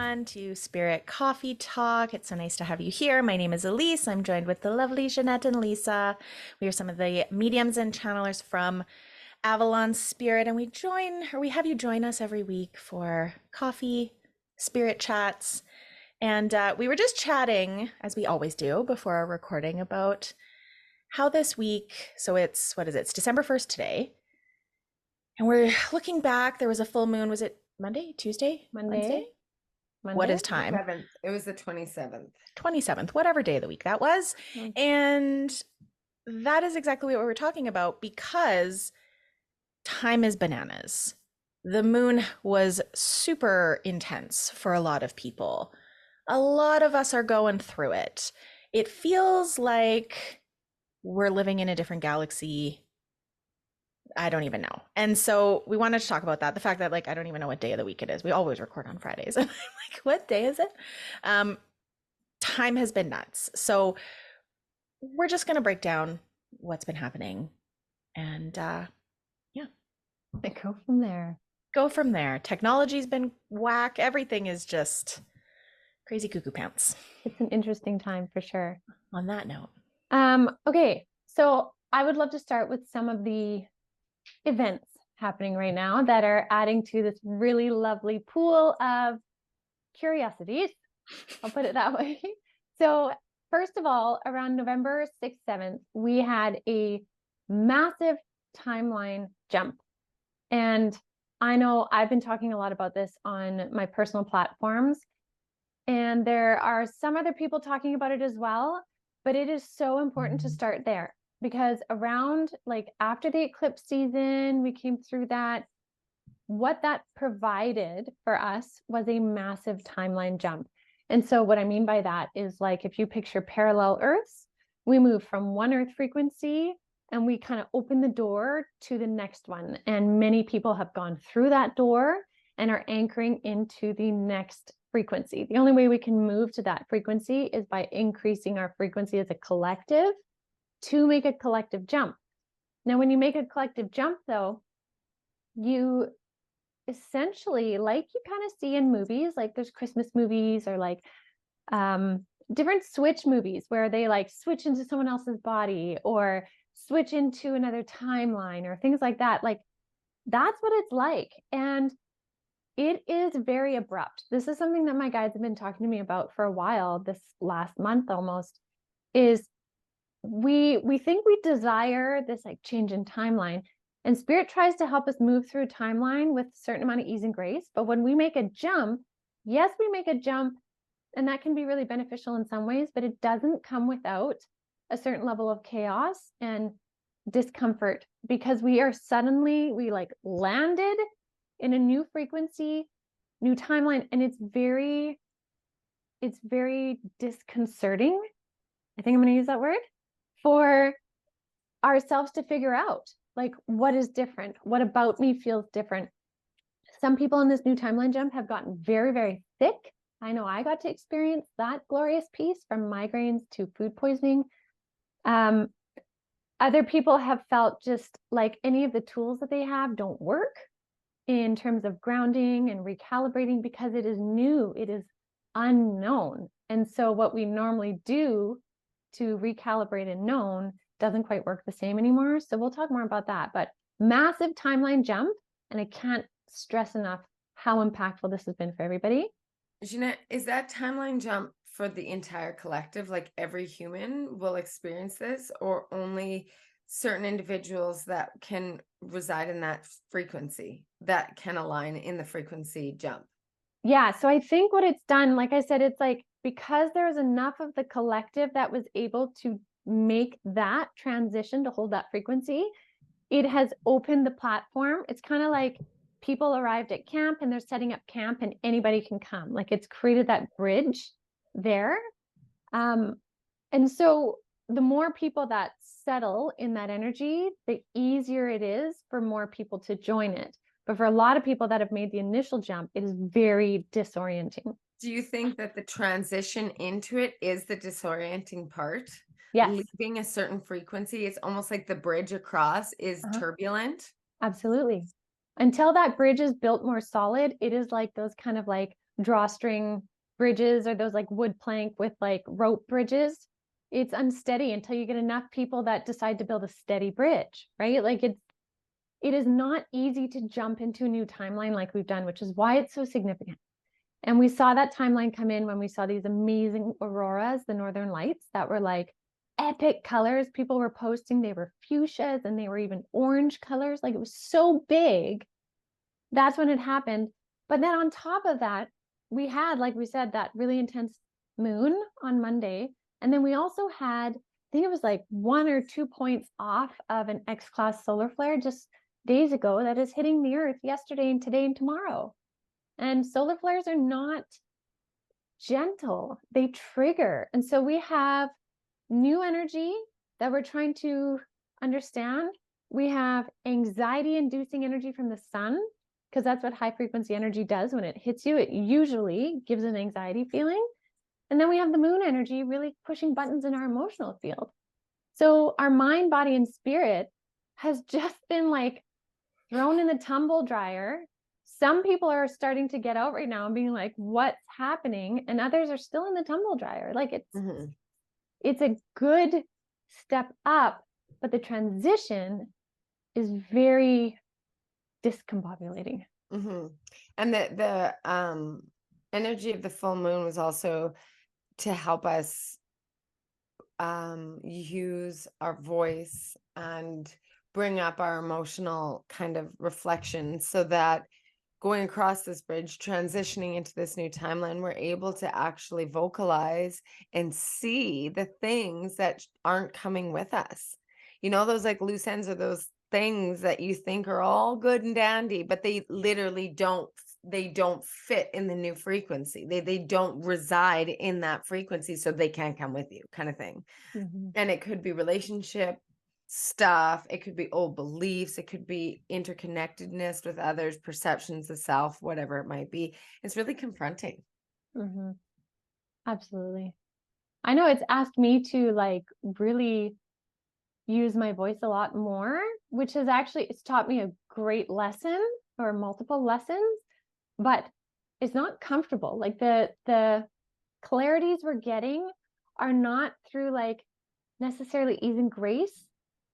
everyone to Spirit Coffee Talk. It's so nice to have you here. My name is Elyse. I'm joined with the lovely Ginette and Lisa. We are some of the mediums and channelers from Avalon Spirit, and we have you join us every week for coffee, spirit chats. And we were just chatting, as we always do before our recording, about how this week, so it's December 1st today. And we're looking back. There was a full moon. Was it Monday, Tuesday, Wednesday? What is time? 7th. It was the 27th. 27th, whatever day of the week that was. And that is exactly what we were talking about because time is bananas. The moon was super intense for a lot of people. A lot of us are going through it. It feels like we're living in a different galaxy. I don't even know. And so we wanted to talk about that. The fact that I don't even know what day of the week it is. We always record on Fridays. I'm like, what day is it? Time has been nuts. So we're just going to break down what's been happening and go from there. Go from there. Technology's been whack. Everything is just crazy cuckoo pants. It's an interesting time for sure. On that note. Okay. So I would love to start with some of the events happening right now that are adding to this really lovely pool of curiosities. I'll put it that way. So first of all, around November 6th, 7th, we had a massive timeline jump. And I know I've been talking a lot about this on my personal platforms, and there are some other people talking about it as well, but it is so important to start there because around after the eclipse season, we came through that. What that provided for us was a massive timeline jump. And so what I mean by that is if you picture parallel Earths, we move from one Earth frequency and we kind of open the door to the next one. And many people have gone through that door and are anchoring into the next frequency. The only way we can move to that frequency is by increasing our frequency as a collective to make a collective jump. Now, when you make a collective jump, though, you essentially, like you kind of see in movies, there's Christmas movies or different switch movies where they switch into someone else's body or switch into another timeline or things like that. That's what it's like. And it is very abrupt. This is something that my guides have been talking to me about for a while, this last month almost, is we think we desire this change in timeline. And Spirit tries to help us move through timeline with a certain amount of ease and grace. But when we make a jump, yes, we make a jump, and that can be really beneficial in some ways, but it doesn't come without a certain level of chaos and discomfort because we landed in a new frequency, new timeline, and it's very disconcerting. I think I'm going to use that word for ourselves to figure out what is different, what about me feels different. Some people in this new timeline jump have gotten very, very sick. I know I got to experience that glorious piece from migraines to food poisoning. Other people have felt just like any of the tools that they have don't work in terms of grounding and recalibrating because it is new, it is unknown. And so what we normally do to recalibrate and known doesn't quite work the same anymore. So we'll talk more about that, but massive timeline jump. And I can't stress enough how impactful this has been for everybody. Ginette, is that timeline jump for the entire collective? Like every human will experience this, or only certain individuals that can reside in that frequency that can align in the frequency jump? Yeah. So I think what it's done, like I said, it's because there's enough of the collective that was able to make that transition to hold that frequency, it has opened the platform. It's kind of like people arrived at camp and they're setting up camp and anybody can come. It's created that bridge there. And so the more people that settle in that energy, the easier it is for more people to join it. But for a lot of people that have made the initial jump, it is very disorienting. Do you think that the transition into it is the disorienting part? Yes. Leaving a certain frequency, it's almost like the bridge across is turbulent. Absolutely. Until that bridge is built more solid, it is like those kind of like drawstring bridges or those like wood plank with like rope bridges. It's unsteady until you get enough people that decide to build a steady bridge, right? Like it is not easy to jump into a new timeline like we've done, which is why it's so significant. And we saw that timeline come in when we saw these amazing auroras, the northern lights that were like epic colors. People were posting, they were fuchsias and they were even orange colors. Like it was so big. That's when it happened. But then on top of that, we had, like we said, that really intense moon on Monday. And then we also had, I think it was like 1 or 2 points off of an X-class solar flare just days ago that is hitting the earth yesterday and today and tomorrow. And solar flares are not gentle, they trigger. And so we have new energy that we're trying to understand. We have anxiety inducing energy from the sun, because that's what high frequency energy does. When it hits you, it usually gives an anxiety feeling. And then we have the moon energy really pushing buttons in our emotional field. So our mind, body, and spirit has just been like thrown in the tumble dryer. Some people are starting to get out right now and being like, what's happening? And others are still in the tumble dryer. Like it's a good step up, but the transition is very discombobulating. And the energy of the full moon was also to help us use our voice and bring up our emotional kind of reflection, so that going across this bridge, transitioning into this new timeline, we're able to actually vocalize and see the things that aren't coming with us. You know, those like loose ends, or those things that you think are all good and dandy, but they literally don't fit in the new frequency. They don't reside in that frequency, so they can't come with you, kind of thing. And it could be relationship stuff, it could be old beliefs, it could be interconnectedness with others, perceptions of self, whatever it might be. It's really confronting. Absolutely. I know it's asked me to like really use my voice a lot more, which has actually, it's taught me a great lesson or multiple lessons, but it's not comfortable. Like the clarities we're getting are not through like necessarily ease and grace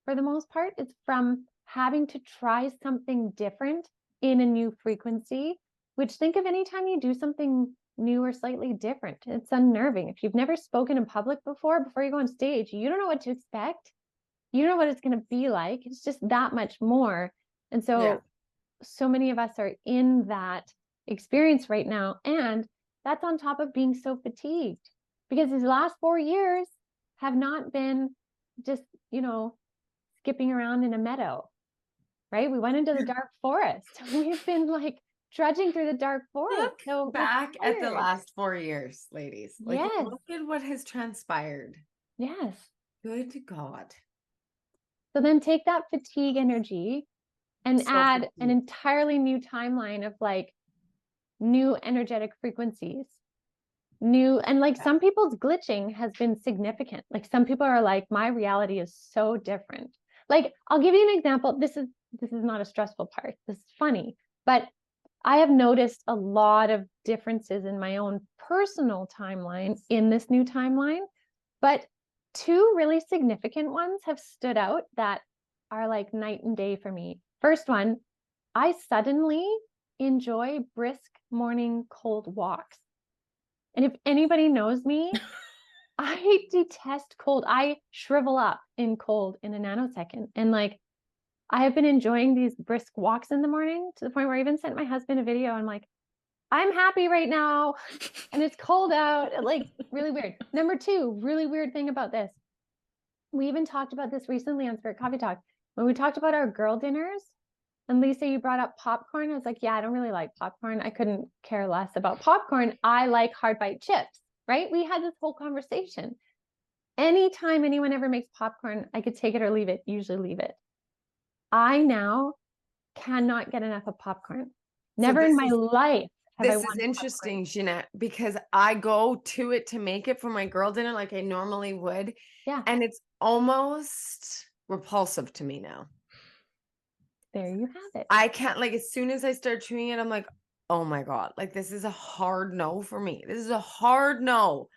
for the most part. It's from having to try something different in a new frequency, which think of any time you do something new or slightly different. It's unnerving. If you've never spoken in public before you go on stage, you don't know what to expect. You don't know what it's going to be like. It's just that much more. And so many of us are in that experience right now. And that's on top of being so fatigued, because these last 4 years have not been just, skipping around in a meadow, right? We went into the dark forest. We've been like trudging through the dark forest. Look back at the last 4 years, ladies. Like, yes. Look at what has transpired. Yes. Good God. So then take that fatigue energy and add an entirely new timeline of like new energetic frequencies. And like some people's glitching has been significant. Like some people are like, my reality is so different. Like, I'll give you an example. This is not a stressful part. This is funny, but I have noticed a lot of differences in my own personal timeline in this new timeline, but 2 really significant ones have stood out that are like night and day for me. First one, I suddenly enjoy brisk morning cold walks. And if anybody knows me, I detest cold. I shrivel up in cold in a nanosecond. And like, I have been enjoying these brisk walks in the morning to the point where I even sent my husband a video. I'm like, I'm happy right now. And it's cold out. Like, really weird. Number 2, really weird thing about this. We even talked about this recently on Spirit Coffee Talk. When we talked about our girl dinners, and Lisa, you brought up popcorn. I was like, yeah, I don't really like popcorn. I couldn't care less about popcorn. I like hard bite chips. Right? We had this whole conversation. Anytime anyone ever makes popcorn, I could take it or leave it, usually leave it. I now cannot get enough of popcorn. Never in my life have I wanted popcorn. This is interesting, Ginette, because I go to it to make it for my girl dinner like I normally would. Yeah. And it's almost repulsive to me now. There you have it. I can't, like, as soon as I start chewing it, I'm like, oh my God, like, this is a hard no for me. This is a hard no.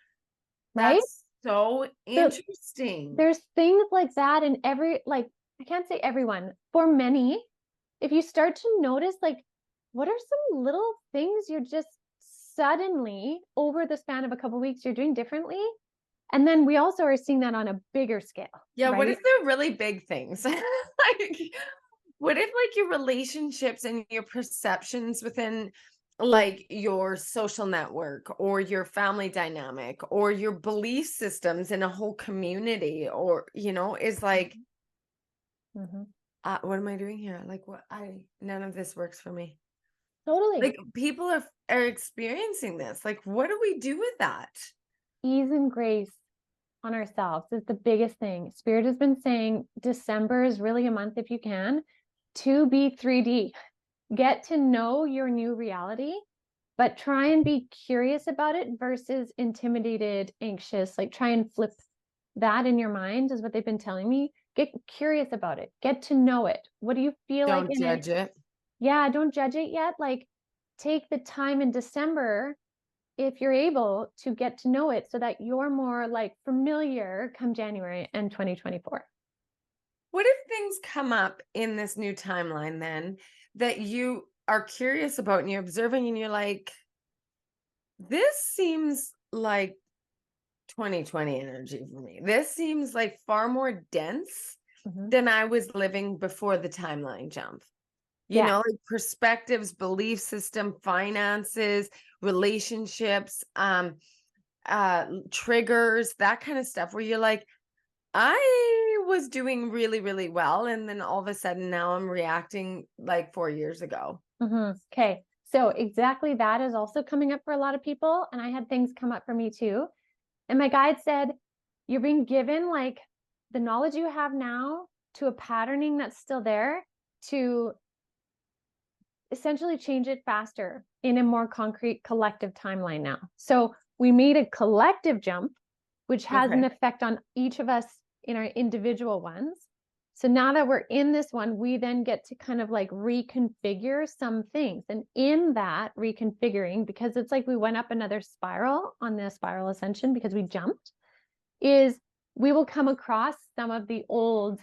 Right? That's so interesting. There's things like that in I can't say everyone, for many, if you start to notice, like, what are some little things you're just suddenly over the span of a couple of weeks you're doing differently? And then we also are seeing that on a bigger scale. Yeah, what right? if they're really big things? Like, what if, like, your relationships and your perceptions within, like, your social network or your family dynamic or your belief systems in a whole community, or, is like, Mhm. what am I doing here? Like, none of this works for me. Totally. Like, people are experiencing this. Like, what do we do with that? Ease and grace on ourselves is the biggest thing. Spirit has been saying December is really a month, if you can, to be 3D. Get to know your new reality, but try and be curious about it versus intimidated, anxious. Like, try and flip that in your mind, is what they've been telling me. Get curious about it. Get to know it. What do you feel like Don't in it? judge it. Yeah, don't judge it yet. Like, take the time in December, if you're able, to get to know it so that you're more like familiar come January and 2024. What if things come up in this new timeline then that you are curious about and you're observing and you're like, this seems like 2020 energy for me. This seems like far more dense Mhm. than I was living before the timeline jump. Yeah. Like, perspectives, belief system, finances, relationships, triggers, that kind of stuff, where you're like, I was doing really, really well. And then all of a sudden now I'm reacting like 4 years ago. Okay. So exactly that is also coming up for a lot of people. And I had things come up for me too. And my guide said, you're being given like the knowledge you have now to a patterning that's still there, to essentially change it faster in a more concrete collective timeline now. So we made a collective jump, which has an Okay. effect on each of us in our individual ones. So now that we're in this one, we then get to kind of like reconfigure some things. And in that reconfiguring, because it's like we went up another spiral on the spiral ascension because we jumped, is we will come across some of the old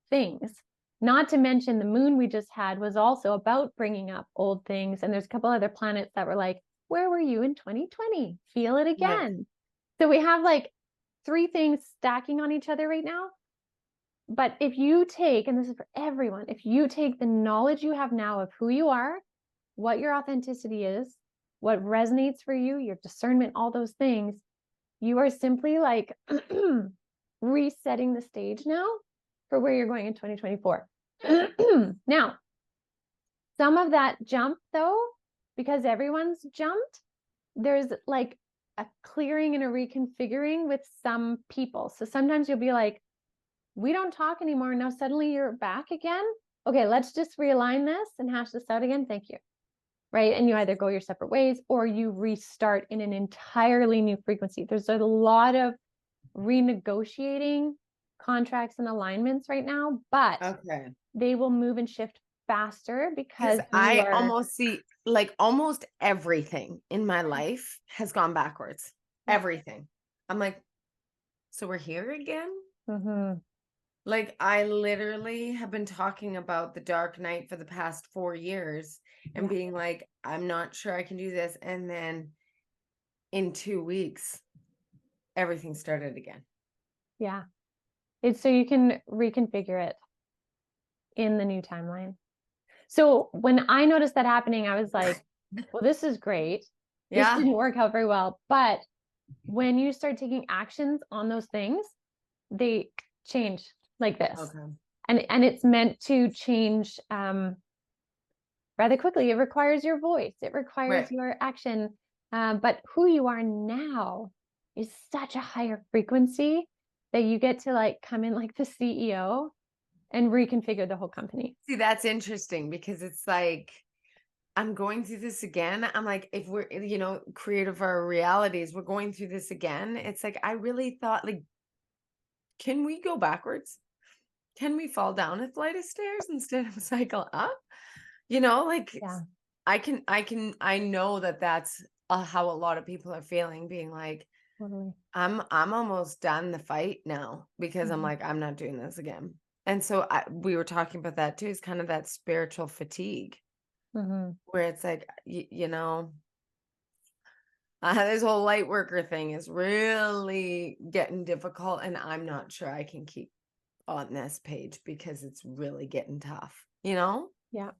things. Not to mention the moon we just had was also about bringing up old things. And there's a couple other planets that were like, where were you in 2020? Feel it again. Right. So we have like 3 things stacking on each other right now. But if you take, and this is for everyone, if you take the knowledge you have now of who you are, what your authenticity is, what resonates for you, your discernment, all those things, you are simply like resetting the stage now for where you're going in 2024. Now, some of that jump though, because everyone's jumped, there's like a clearing and a reconfiguring with some people. So sometimes you'll be like, we don't talk anymore. Now suddenly you're back again. Okay, let's just realign this and hash this out again. Thank you. Right. And you either go your separate ways or you restart in an entirely new frequency. There's a lot of renegotiating contracts and alignments right now, but Okay. they will move and shift faster Because because I almost see, like, almost everything in my life has gone backwards. Yeah. Everything. I'm like, so we're here again? Mhm. Like, I literally have been talking about the dark night for the past 4 years and Yeah. being like, I'm not sure I can do this. And then in 2 weeks, everything started again. Yeah. It's so you can reconfigure it in the new timeline. So when I noticed that happening, I was like, well, this is great. This Yeah. didn't work out very well. But when you start taking actions on those things, they change like this. Okay. And it's meant to change rather quickly. It requires your voice, it requires Right. your action. But who you are now is such a higher frequency that you get to like come in like the CEO and reconfigure the whole company. See, that's interesting because it's like, I'm going through this again. I'm like, if we're, creative our realities, we're going through this again. It's like, I really thought, like, can we go backwards? can we fall down a flight of stairs instead of cycle up? You know, like Yeah. I know that that's how a lot of people are feeling, being like, Totally. I'm almost done the fight now because I'm Mhm. like, I'm not doing this again. And so we were talking about that too. It's kind of that spiritual fatigue Mhm. where it's like, you know, this whole light worker thing is really getting difficult, and I'm not sure I can keep on this page because it's really getting tough, you know? Yeah.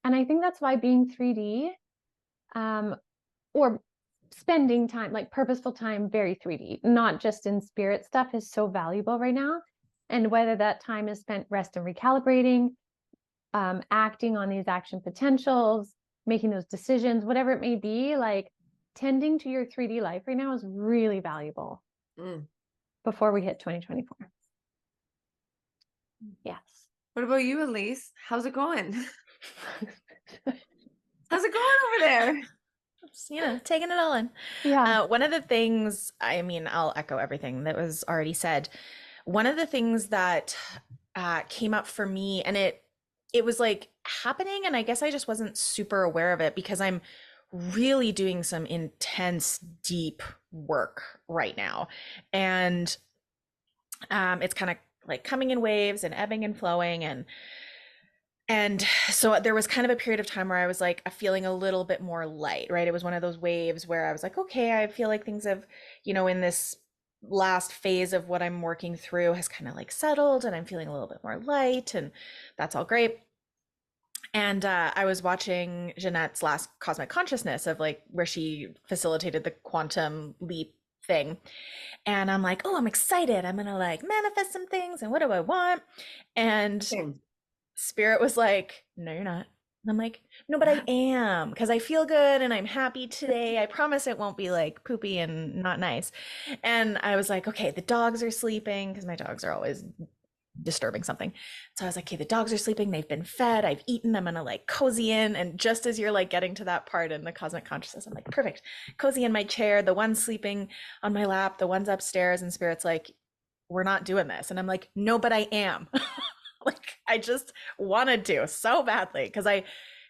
And I think that's why being 3D, or spending time, like purposeful time, very 3D, not just in spirit stuff, is so valuable right now. And whether that time is spent rest and recalibrating, acting on these action potentials, making those decisions, whatever it may be, like tending to your 3D life right now is really valuable Mm. before we hit 2024. Yes. What about you, Elyse? How's it going? How's it going over there? Just, taking it all in. Yeah. One of the things, I mean, I'll echo everything that was already said. One of the things that came up for me, and it was like happening, and I guess I just wasn't super aware of it because I'm really doing some intense, deep work right now, and it's kind of like coming in waves and ebbing and flowing, and so there was kind of a period of time where I was like feeling a little bit more light, right? It was one of those waves where I was like, okay, I feel like things have, in this last phase of what I'm working through has kind of like settled and I'm feeling a little bit more light, and that's all great. And I was watching Ginette's last Cosmic Consciousness of like where she facilitated the quantum leap thing. And I'm like, oh, I'm excited. I'm going to like manifest some things. And what do I want? And Same. Spirit was like, no, you're not. And I'm like, no, but I am, because I feel good and I'm happy today. I promise it won't be like poopy and not nice. And I was like, okay, the dogs are sleeping, because my dogs are always disturbing something. So I was like, okay, the dogs are sleeping. They've been fed. I've eaten. I'm going to like cozy in. And just as you're like getting to that part in the cosmic consciousness, I'm like, perfect. Cozy in my chair. The one's sleeping on my lap. The one's upstairs. And Spirit's like, we're not doing this. And I'm like, no, but I am. Like, I just wanted to so badly because I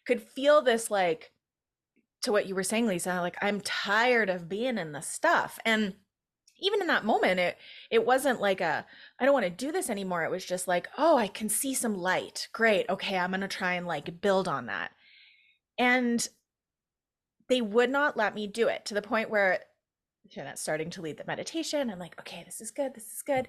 could feel this, like, to what you were saying, Lisa, like, I'm tired of being in the stuff. And even in that moment, it wasn't like I don't want to do this anymore. It was just like, oh, I can see some light. Great. Okay, I'm gonna try and like build on that. And they would not let me do it, to the point where Janet's starting to lead the meditation. I'm like, okay, this is good. This is good.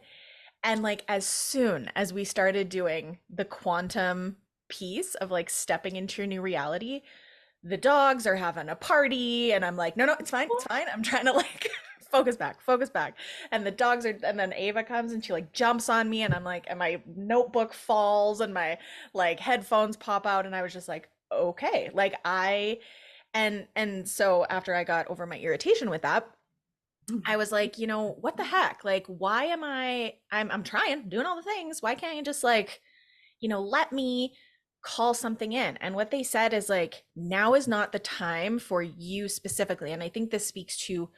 And like as soon as we started doing the quantum piece of like stepping into your new reality, the dogs are having a party, and I'm like, no, it's fine, it's fine. I'm trying to like focus back, focus back. And the dogs are, and then Ava comes and she like jumps on me, and I'm like, and my notebook falls and my like headphones pop out, and I was just like, okay, like and so after I got over my irritation with that, I was like, what the heck? Like, why am I'm trying, doing all the things. Why can't you just like, let me call something in? And what they said is like, now is not the time for you specifically. And I think this speaks to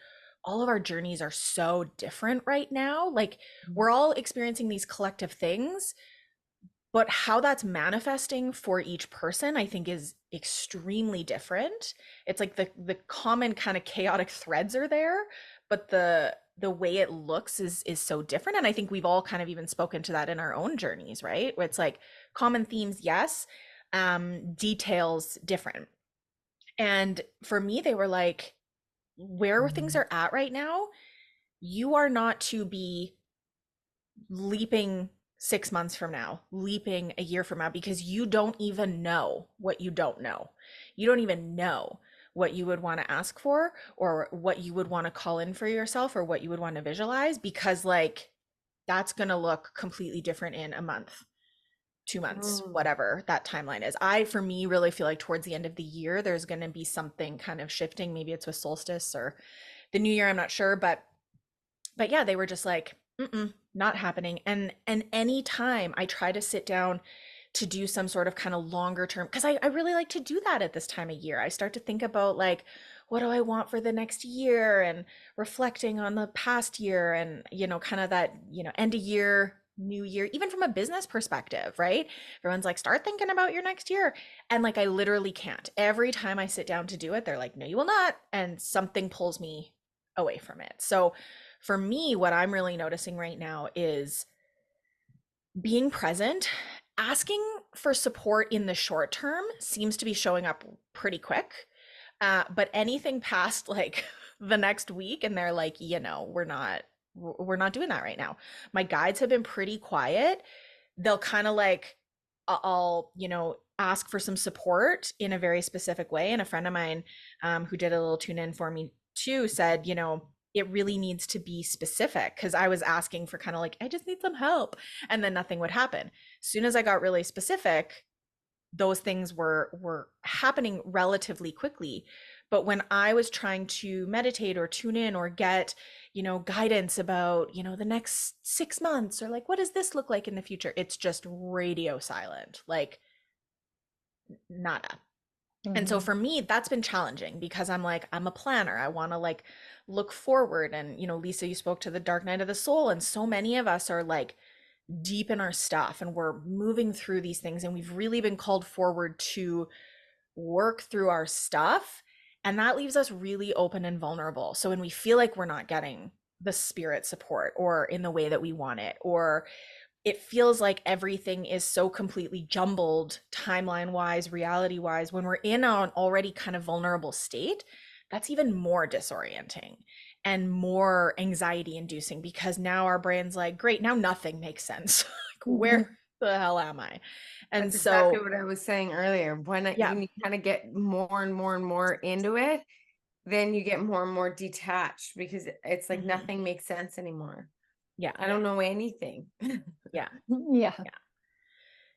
all of our journeys are so different right now. Like, we're all experiencing these collective things, but how that's manifesting for each person, I think, is extremely different. It's like the common kind of chaotic threads are there, but the way it looks is so different. And I think we've all kind of even spoken to that in our own journeys, right? Where it's like common themes, yes, details different. And for me, they were like, where things are at right now, you are not to be leaping 6 months from now, leaping a year from now, because you don't even know what you don't know. You don't even know what you would want to ask for, or what you would want to call in for yourself, or what you would want to visualize, because like that's going to look completely different in a month, 2 months, whatever that timeline is. For me, really feel like towards the end of the year, there's going to be something kind of shifting. Maybe it's with solstice or the new year. I'm not sure, but yeah, they were just like, not happening. And any time I try to sit down to do some sort of kind of longer term, because I really like to do that at this time of year. I start to think about like, what do I want for the next year, and reflecting on the past year, and kind of that end of year new year, even from a business perspective, right? Everyone's like, start thinking about your next year. And like, I literally can't. Every time I sit down to do it, they're like, no, you will not. And something pulls me away from it. So for me, what I'm really noticing right now is being present. Asking for support in the short term seems to be showing up pretty quick. But anything past like the next week, and they're like, we're not doing that right now. My guides have been pretty quiet. They'll kind of like, I'll, ask for some support in a very specific way. And a friend of mine, who did a little tune in for me too, said, it really needs to be specific, because I was asking for kind of like, I just need some help. And then nothing would happen. As soon as I got really specific, those things were happening relatively quickly. But when I was trying to meditate or tune in or get, guidance about, the next 6 months, or like, what does this look like in the future? It's just radio silent, like nada. And so for me, that's been challenging, because I'm like, I'm a planner. I want to like look forward. And, Lisa, you spoke to the dark night of the soul. And so many of us are like deep in our stuff, and we're moving through these things, and we've really been called forward to work through our stuff. And that leaves us really open and vulnerable. So when we feel like we're not getting the spirit support or in the way that we want it, or it feels like everything is so completely jumbled timeline wise, reality wise, when we're in an already kind of vulnerable state, that's even more disorienting and more anxiety inducing, because now our brain's like, great, now nothing makes sense. Like, where the hell am I? And That's exactly so, what I was saying earlier. When you kind of get more and more and more into it, then you get more and more detached, because it's like nothing makes sense anymore. Yeah. I don't know anything. Yeah. Yeah.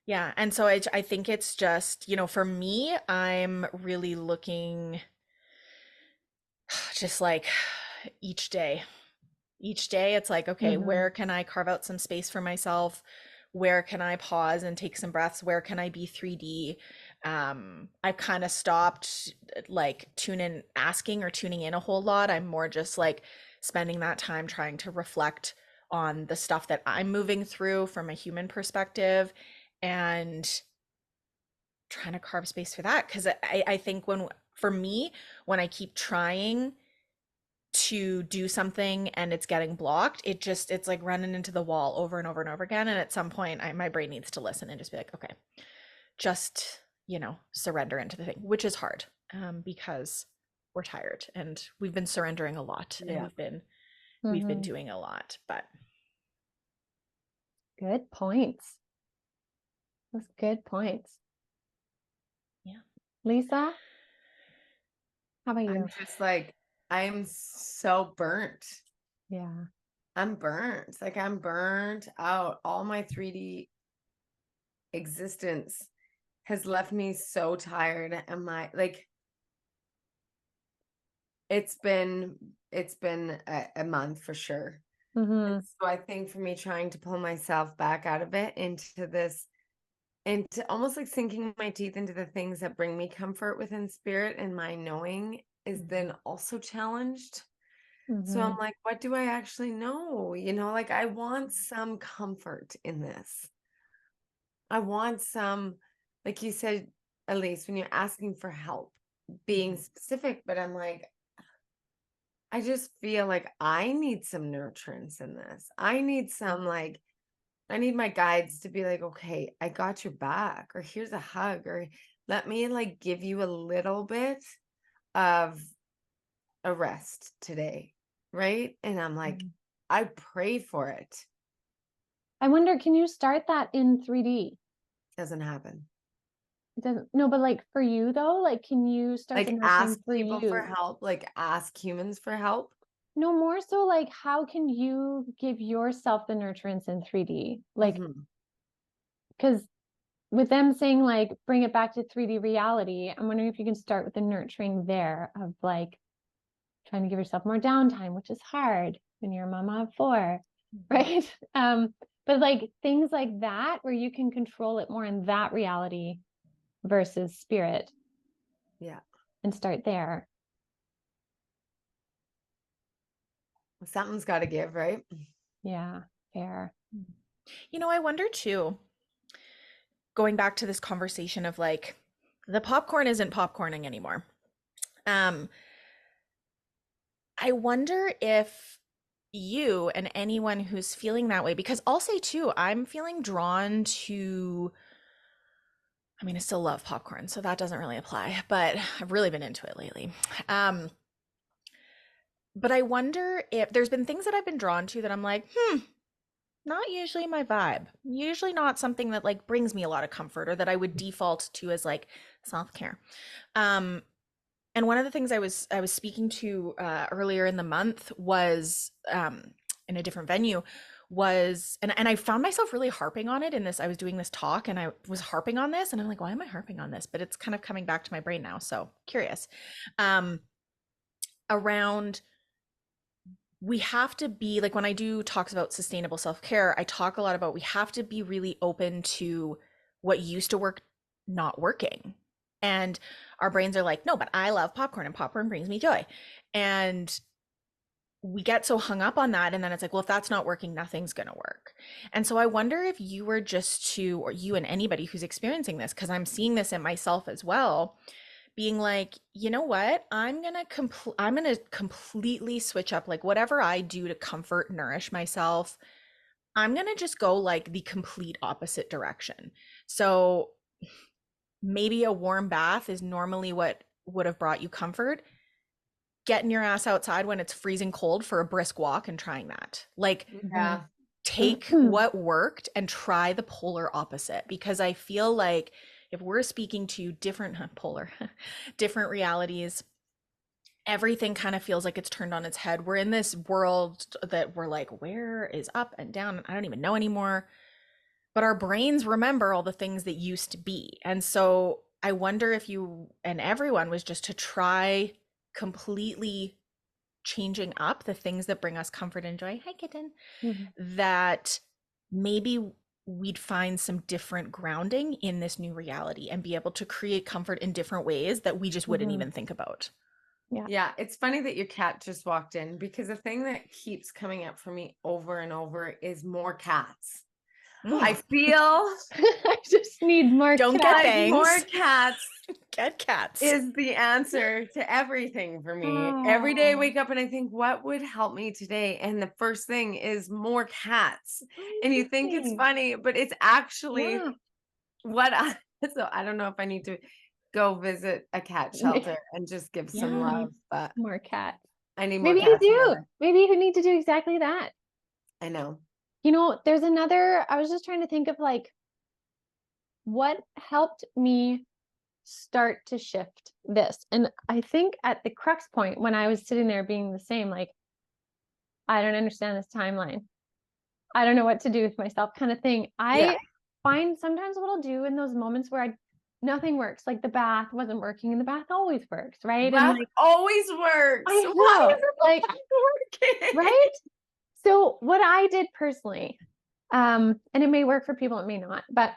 Yeah. And so I think it's just, for me, I'm really looking just like each day it's like, okay, where can I carve out some space for myself? Where can I pause and take some breaths? Where can I be 3D? I've kind of stopped like asking or tuning in a whole lot. I'm more just like spending that time trying to reflect on the stuff that I'm moving through from a human perspective, and trying to carve space for that. Because I think for me, when I keep trying to do something and it's getting blocked, it's like running into the wall over and over and over again. And at some point, my brain needs to listen and just be like, okay, just, surrender into the thing, which is hard, because we're tired and we've been surrendering a lot, and we've been doing a lot. But good points. Those good points. Yeah. Lisa, how about you? I'm just like, I'm so burnt. Yeah. I'm burnt. Like, I'm burnt out. All my 3D existence has left me so tired. And it's been a month for sure. And so I think for me, trying to pull myself back out of it into almost like sinking my teeth into the things that bring me comfort within spirit and my knowing is then also challenged. So I'm like, what do I actually know? Like, I want some comfort in this. I want some, like you said, Elyse, when you're asking for help, being specific, but I'm like, I just feel like I need some nurturance in this. I need I need my guides to be like, okay, I got your back, or here's a hug, or let me like give you a little bit of a rest today. Right. And I'm like, I pray for it. I wonder, can you start that in 3D? Doesn't happen. It doesn't, no, but like for you though, like, can you start the Like, nurturing ask for people you? for help, like ask humans for help. No, more so like, how can you give yourself the nurturance in 3D? Like, because with them saying like, bring it back to 3D reality, I'm wondering if you can start with the nurturing there of like trying to give yourself more downtime, which is hard when you're a mama of 4, right? But like things like that where you can control it more in that reality versus spirit. Yeah. And start there. Something's got to give, right? Yeah, fair. I wonder too, going back to this conversation of like the popcorn isn't popcorning anymore. Um, I wonder if you and anyone who's feeling that way, because I'll say too, I'm feeling drawn to, I mean, I still love popcorn, so that doesn't really apply, but I've really been into it lately. Um, but I wonder if there's been things that I've been drawn to that I'm like, not usually my vibe. Usually not something that like brings me a lot of comfort or that I would default to as like self-care. Um, and one of the things I was speaking to earlier in the month was in a different venue was and I found myself really harping on it in this. I was doing this talk and I was harping on this and I'm like, why am I harping on this? But it's kind of coming back to my brain now. So curious. Um, around we have to be like when I do talks about sustainable self-care, I talk a lot about we have to be really open to what used to work not working. And our brains are like, no, but I love popcorn and popcorn brings me joy. And we get so hung up on that. And then it's like, well, if that's not working, nothing's going to work. And so I wonder if you were just to, or you and anybody who's experiencing this, because I'm seeing this in myself as well, being like, you know what? I'm going to completely switch up like whatever I do to comfort, nourish myself. I'm going to just go like the complete opposite direction. So maybe a warm bath is normally what would have brought you comfort. Getting your ass outside when it's freezing cold for a brisk walk and trying that. Like Yeah. take what worked and try the polar opposite, because I feel like if we're speaking to different different realities, everything kind of feels like it's turned on its head. We're in this world that we're like, where is up and down? I don't even know anymore. But our brains remember all the things that used to be. And so I wonder if you and everyone was just to try completely changing up the things that bring us comfort and joy. Hi, kitten. That maybe we'd find some different grounding in this new reality and be able to create comfort in different ways that we just wouldn't even think about. Yeah, it's funny that your cat just walked in because the thing that keeps coming up for me over and over is more cats. I feel I just need more Don't cats. get bangs. more cats Get cats. is the answer to everything for me. Every day I wake up and I think, what would help me today? And the first thing is more cats. And you think it's funny, but it's actually what I, so I don't know if I need to go visit a cat shelter and just give some love, but more cats. I need more Maybe you cats. in my do. life. Maybe you need to do exactly that. I know. You know, there's another, I was just trying to think of like what helped me start to shift this. And I think at the crux point when I was sitting there being the same, like, I don't understand this timeline. I don't know what to do with myself kind of thing. I find sometimes what I'll do in those moments where nothing works, like the bath wasn't working and the bath always works, right? Bath and like, always works. I know, Why is it like, working? right? So what I did personally, and it may work for people, it may not, but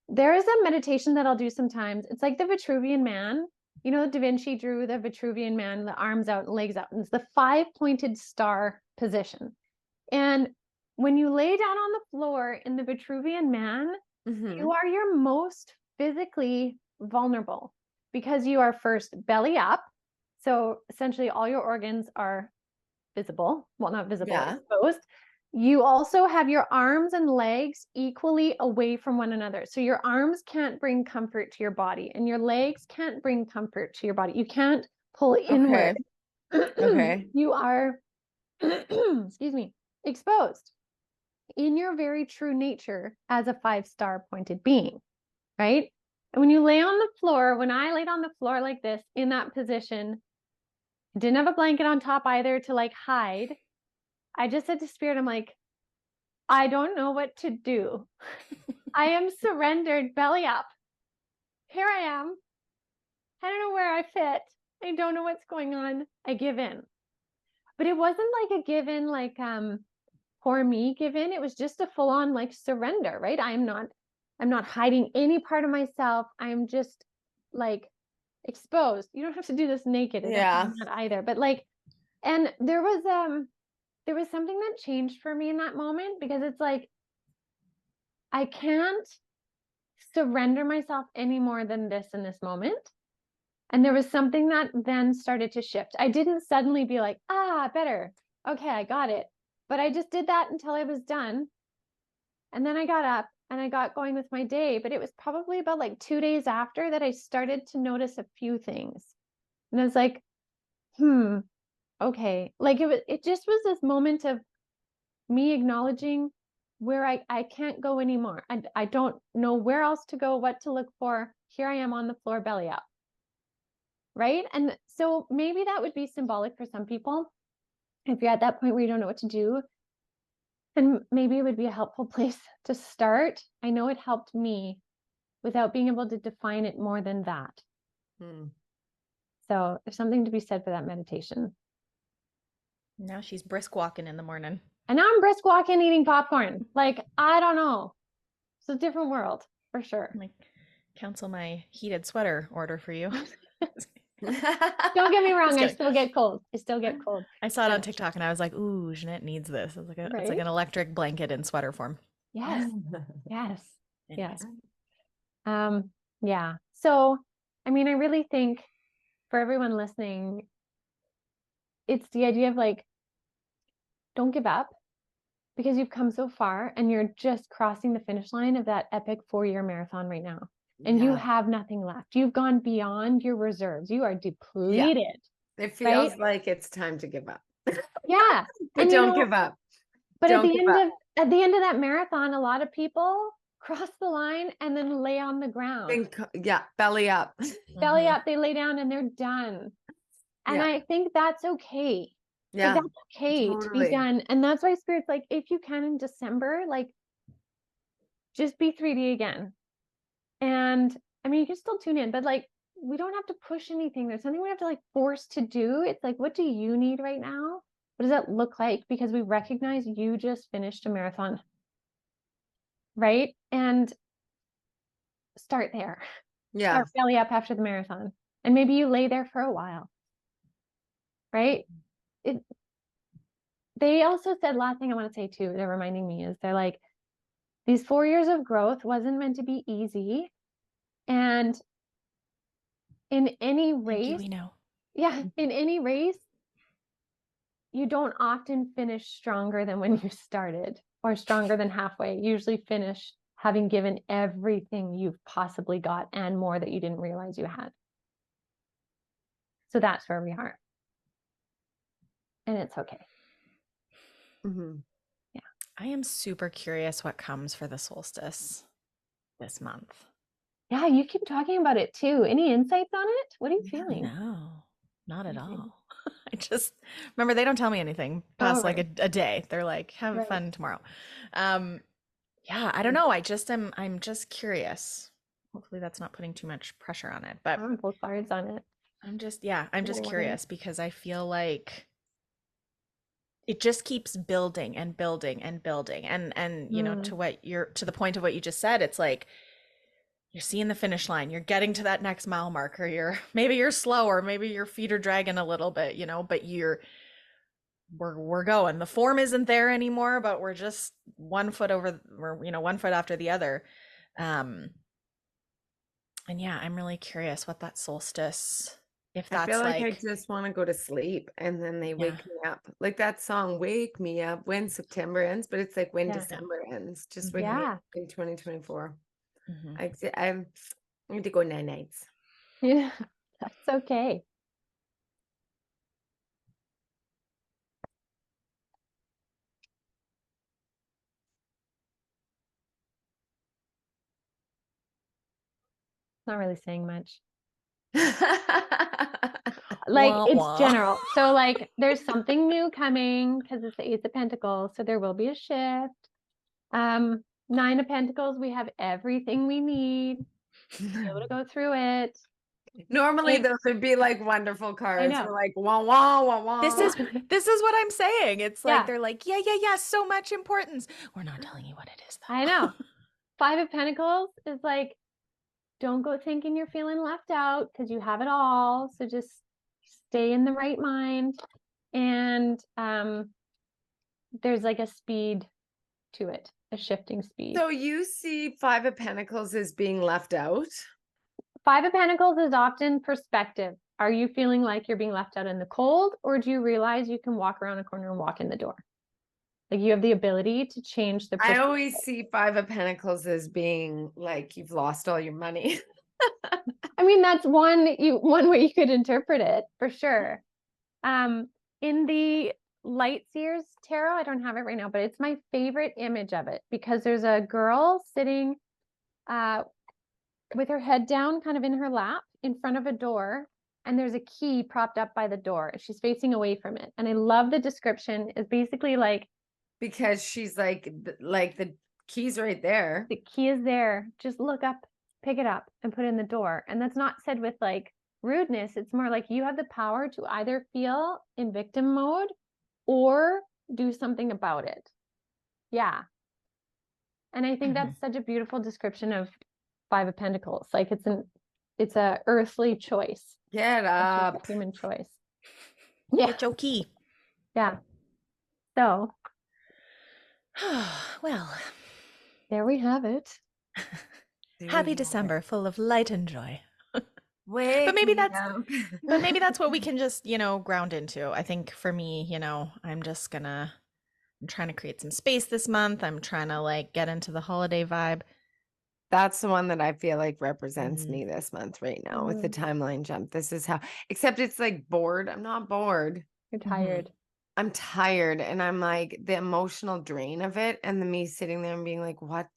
there is a meditation that I'll do sometimes. It's like the Vitruvian Man. You know, Da Vinci drew the Vitruvian Man, the arms out, legs out. And it's the 5-pointed star position. And when you lay down on the floor in the Vitruvian Man, you are your most physically vulnerable because you are first belly up. So essentially all your organs are visible. Well, not visible, exposed. You also have your arms and legs equally away from one another. So your arms can't bring comfort to your body and your legs can't bring comfort to your body. You can't pull inward. Okay. You are, excuse me, exposed in your very true nature as a 5-star pointed being, right? And when you lay on the floor, when I laid on the floor like this in that position, I didn't have a blanket on top either to like hide. I just said to Spirit, I'm like, I don't know what to do. I am surrendered, belly up. Here I am. I don't know where I fit. I don't know what's going on. I give in. But it wasn't like a give in, like poor me give in. It was just a full on like surrender, right? I'm not hiding any part of myself. I'm just like exposed. You don't have to do this naked. Not either. But like, and there was something that changed for me in that moment because it's like I can't surrender myself any more than this in this moment. And there was something that then started to shift. I didn't suddenly be like, better. Okay, I got it. But I just did that until I was done. And then I got up and I got going with my day. But it was probably about like 2 days after that I started to notice a few things. And I was like, okay. Like it just was this moment of me acknowledging where I can't go anymore. I don't know where else to go, what to look for. Here I am on the floor, belly up. Right. And so maybe that would be symbolic for some people. If you're at that point where you don't know what to do, and maybe it would be a helpful place to start. I know it helped me without being able to define it more than that. So there's something to be said for that meditation. Now she's brisk walking in the morning. And now I'm brisk walking, eating popcorn. Like, I don't know. It's a different world for sure. Like, cancel my heated sweater order for you. Don't get me wrong. I still get cold. I saw it on TikTok and I was like, ooh, Ginette needs this. It's like it's like an electric blanket in sweater form. Yes. Yes. Anyways. Yes. Yeah. So, I mean, I really think for everyone listening, it's the idea of like, don't give up because you've come so far and you're just crossing the finish line of that epic 4-year marathon right now. And you have nothing left. You've gone beyond your reserves. You are depleted. It feels like it's time to give up. Yeah. But don't give up. But at the end of that marathon, a lot of people cross the line and then lay on the ground. Belly up. Belly up, they lay down and they're done. And I think that's okay. Yeah. Like, that's okay to be done. And that's why Spirit's like, if you can in December, like just be 3D again. And I mean, you can still tune in, but like, we don't have to push anything. There's something we have to like force to do. It's like, what do you need right now? What does that look like? Because we recognize you just finished a marathon, right? And start there. Yeah. Start belly up after the marathon. And maybe you lay there for a while, right? They also said, last thing I want to say too, they're reminding me is they're like, these 4 years of growth wasn't meant to be easy. And in any race, we know. Yeah, in any race, you don't often finish stronger than when you started or stronger than halfway. You usually finish having given everything you've possibly got and more that you didn't realize you had. So that's where we are. And it's okay. Yeah. I am super curious what comes for the solstice this month. Yeah, you keep talking about it too. Any insights on it? What are you feeling? No, not at all. I just remember they don't tell me anything past like a day. They're like, have fun tomorrow. Yeah, I don't know. I'm just curious. Hopefully that's not putting too much pressure on it, but both cards on it. I'm just curious because I feel like it just keeps building and building and building. And you know, to the point of what you just said, it's like you're seeing the finish line, you're getting to that next mile marker, maybe you're slower, maybe your feet are dragging a little bit, you know, but we're going. The form isn't there anymore, but we're just 1 foot one foot after the other. And yeah, I'm really curious what that solstice, if that's I feel like I just want to go to sleep and then they wake me up. Like that song, Wake Me Up When September Ends, but it's like when December ends. Just wake me up in 2024. I need to go nights. Yeah, that's okay. Not really saying much. Like it's general. So like there's something new coming because it's the Ace of Pentacles. So there will be a shift. 9 of Pentacles, we have everything we need to be able to go through it. Normally those would be like wonderful cards. We're like, wah, wah, wah, wah. This is what I'm saying. It's like they're like, yeah, so much importance. We're not telling you what it is though. I know. 5 of Pentacles is like, don't go thinking you're feeling left out because you have it all. So just stay in the right mind. And there's like a speed to it. a shifting speed. So you see Five of Pentacles as being left out? Five of Pentacles is often perspective. Are you feeling like you're being left out in the cold, or do you realize you can walk around a corner and walk in the door? Like you have the ability to change the I perspective. always see Five of Pentacles as being like you've lost all your money. I mean, that's one way you could interpret it for sure. In the Light Seers Tarot, I don't have it right now, but it's my favorite image of it because there's a girl sitting with her head down, kind of in her lap, in front of a door, and there's a key propped up by the door, and she's facing away from it. And I love the description. It's basically like Because she's like the key's right there. the key is there. Just look up, pick it up, and put it in the door. And that's not said with like rudeness. It's more like you have the power to either feel in victim mode or do something about it. Yeah. And I think that's such a beautiful description of Five of Pentacles. Like it's a earthly choice. Get It's up. a human choice. Yeah. Get your key. Yeah. So Well, there we have it. happy December, full of light and joy. Wait, But maybe that's what we can just, ground into. I think for me, I'm trying to create some space this month. I'm trying to like get into the holiday vibe. That's the one that I feel like represents me this month right now with the timeline jump. This is how, except it's like bored. I'm not bored. You're tired. I'm tired. And I'm like the emotional drain of it. And the me sitting there and being like, what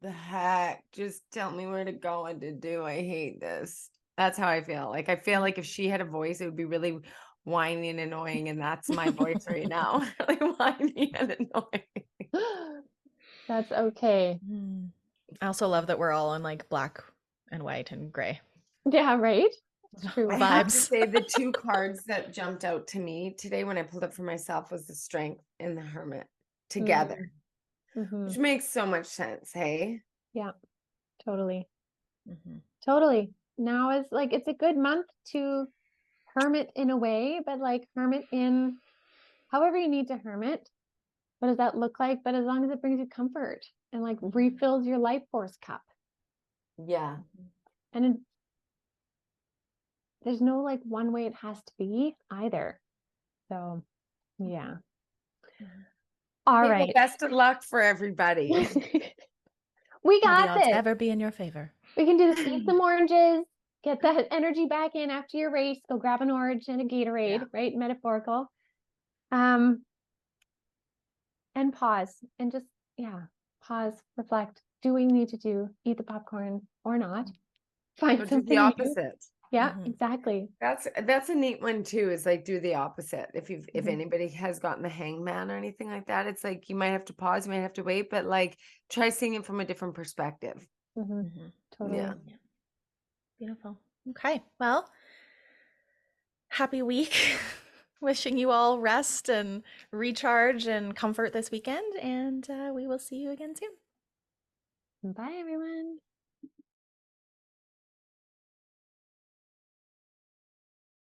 the heck? Just tell me where to go and to do. I hate this. That's how I feel. Like, I feel like if she had a voice, it would be really whiny and annoying. And that's my voice right now. Really whiny and annoying. That's okay. I also love that we're all in like black and white and gray. Yeah, right? It's true. I have to Vibes. say the two cards that jumped out to me today when I pulled up for myself was the Strength and the Hermit together, Mhm. which makes so much sense. Hey, Yeah, totally. Totally. Now is like, it's a good month to hermit in a way, but like hermit in however you need to hermit. What does that look like? But as long as it brings you comfort and like refills your life force cup. yeah. And there's no like one way it has to be either. So yeah. All Hey, well, right. best of luck for everybody. We May the got odds this. ever be in your favor. We can do this. Eat some oranges. Get that energy back in after your race. Go grab an orange and a Gatorade, right? Metaphorical. And pause and just, pause, reflect. Do what you need to do. Eat the popcorn or not. Find Or do something the new. opposite. Yeah, exactly. That's a neat one too, is like do the opposite. If anybody has gotten the hangman or anything like that, it's like you might have to pause, you might have to wait, but like try seeing it from a different perspective. Totally. Yeah. Beautiful. Okay. Well, happy week. Wishing you all rest and recharge and comfort this weekend. And we will see you again soon. Bye, everyone.